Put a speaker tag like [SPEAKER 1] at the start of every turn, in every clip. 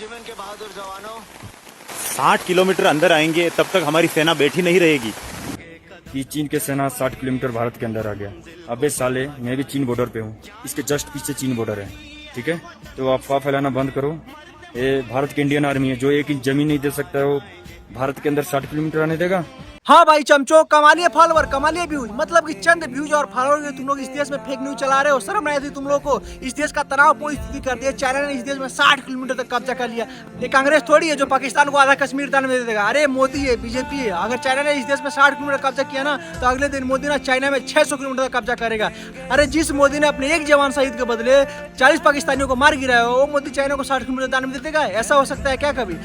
[SPEAKER 1] Regiment के बहादुर जवानों,
[SPEAKER 2] 60 kilometre अंदर आएंगे तब तक हमारी सेना बैठी नहीं रहेगी।
[SPEAKER 3] कि चीन के सेना 60 किलोमीटर भारत के अंदर आ गया। अबे साले, मैं भी चीन बॉर्डर पे हूँ, इसके जस्ट पीछे चीन बॉर्डर है, ठीक है। तो अफवाह फैलाना बंद करो। ये भारत की इंडियन आर्मी है, जो एक इंच जमीन नहीं दे सकता है वो भारत के अंदर 60 किलोमीटर आने देगा।
[SPEAKER 4] हाँ भाई चमचो, कमालिए फॉलोवर, कमालिए व्यूज, मतलब कि चंद व्यूज और फॉलोवर तुम लोग इस देश में फेक न्यूज चला रहे हो। शर्म नहीं आती तुम लोग को? इस देश का तनावपूर्ण स्थिति कर दिया। चाइना ने इस देश में 60 किलोमीटर तक कब्जा कर लिया। ये कांग्रेस थोड़ी है जो पाकिस्तान को आधा कश्मीर दान में दे देगा। अरे मोदी है, बीजेपी है। अगर चाइना ने इस देश में 60 किलोमीटर कब्जा किया ना, तो अगले दिन मोदी ना चाइना में 600 किलोमीटर तक कब्जा करेगा। अरे जिस मोदी ने अपने एक जवान शहीद के बदले 40 पाकिस्तानियों को मार गिराया, वो मोदी चाइना को 60 किलोमीटर दान में दे देगा? ऐसा हो सकता है क्या कभी?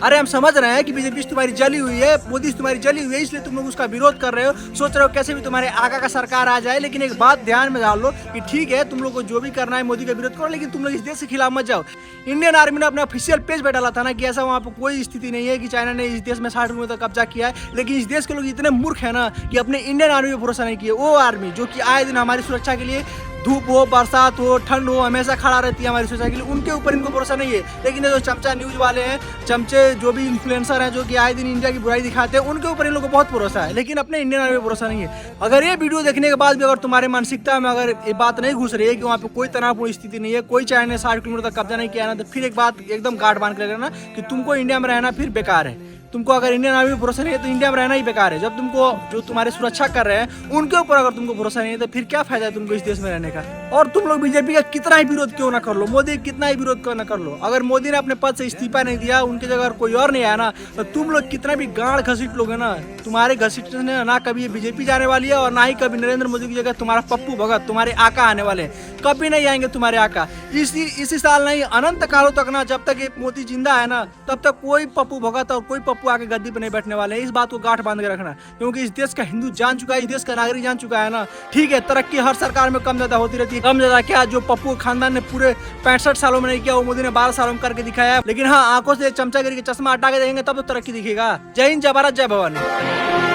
[SPEAKER 4] अरे हम समझ रहे हैं कि बीजेपी तुम्हारी जली हुई है, मोदी तुम्हारी जली हुई है, इसलिए तुम लोग उसका विरोध कर रहे हो। सोच रहे हो कैसे भी तुम्हारे आका का सरकार आ जाए। लेकिन एक बात ध्यान में डाल लो कि ठीक है, तुम लोग को जो भी करना है मोदी का विरोध करो, लेकिन तुम लोग इस देश के खिलाफ मत जाओ। इंडियन आर्मी ने अपने ऑफिशियल पेज पे डाला था ना कि ऐसा वहाँ पे कोई स्थिति नहीं है कि चाइना ने इस देश में 60 किलोमीटर तक कब्जा किया है। लेकिन इस देश के लोग इतने मूर्ख है ना कि अपने इंडियन आर्मी पे भरोसा नहीं किए। वो आर्मी जो कि आए दिन हमारी सुरक्षा के लिए, धूप हो, बरसात हो, ठंड हो, हमेशा खड़ा रहती है हमारी सुरक्षा के लिए, उनके ऊपर इनको भरोसा नहीं है। लेकिन ये जो चमचा न्यूज वाले हैं, चमचे जो भी इन्फ्लुएंसर हैं जो कि आए दिन इंडिया की बुराई दिखाते हैं, उनके ऊपर इन लोगों को बहुत भरोसा है, लेकिन अपने इंडियन आर्मी पे भरोसा नहीं है। अगर ये वीडियो देखने के बाद भी अगर तुम्हारे मानसिकता में अगर ये बात नहीं घुस रही है कि वहाँ पे कोई तनावपूर्ण स्थिति नहीं है, कोई चाइना ने 60 किलोमीटर तक कब्जा नहीं किया ना, तो फिर एक बात एकदम गांठ बांध कर रखना कि तुमको इंडिया में रहना फिर बेकार है। तुमको अगर इंडियन आर्मी पे भरोसा नहीं है तो इंडिया में रहना ही बेकार है। जब तुमको जो तुम्हारे सुरक्षा कर रहे हैं उनके ऊपर अगर तुमको भरोसा नहीं है तो फिर क्या फायदा है तुमको इस देश में रहने का? और तुम लोग बीजेपी का कितना ही विरोध क्यों ना कर लो, मोदी कितना ही विरोध क्यों ना कर लो, अगर मोदी ने अपने पद से इस्तीफा नहीं दिया, उनकी जगह कोई और नहीं आया ना, तो तुम लोग कितना भी गांड घसीट लोगे ना, तुम्हारे घसीटने से ना कभी बीजेपी जाने वाली है और ना ही कभी नरेंद्र मोदी की जगह तुम्हारा पप्पू भगत, तुम्हारे आका आने वाले हैं। कभी नहीं आएंगे तुम्हारे आका। इसी साल नहीं, अनंत कालों तक ना, जब तक ये मोदी जिंदा है ना, तब तक कोई पप्पू भगत और कोई पप्पू आके गद्दी पे नहीं बैठने वाले हैं। इस बात को गांठ बांध के रखना, क्योंकि इस देश का हिंदू जान चुका है, इस देश का नागरिक जान चुका है ना। ठीक है, तरक्की हर सरकार में कम ज्यादा होती रहती है, कम ज्यादा क्या, जो पप्पू खानदान ने पूरे 65 सालों में नहीं किया, वो मोदी ने 12 सालों में करके दिखाया। लेकिन हाँ, आंखों से चमचागिरी के चश्मा हटा के देखेंगे तब तो तरक्की दिखेगा। जय हिंद, जय भारत, जय भवानी।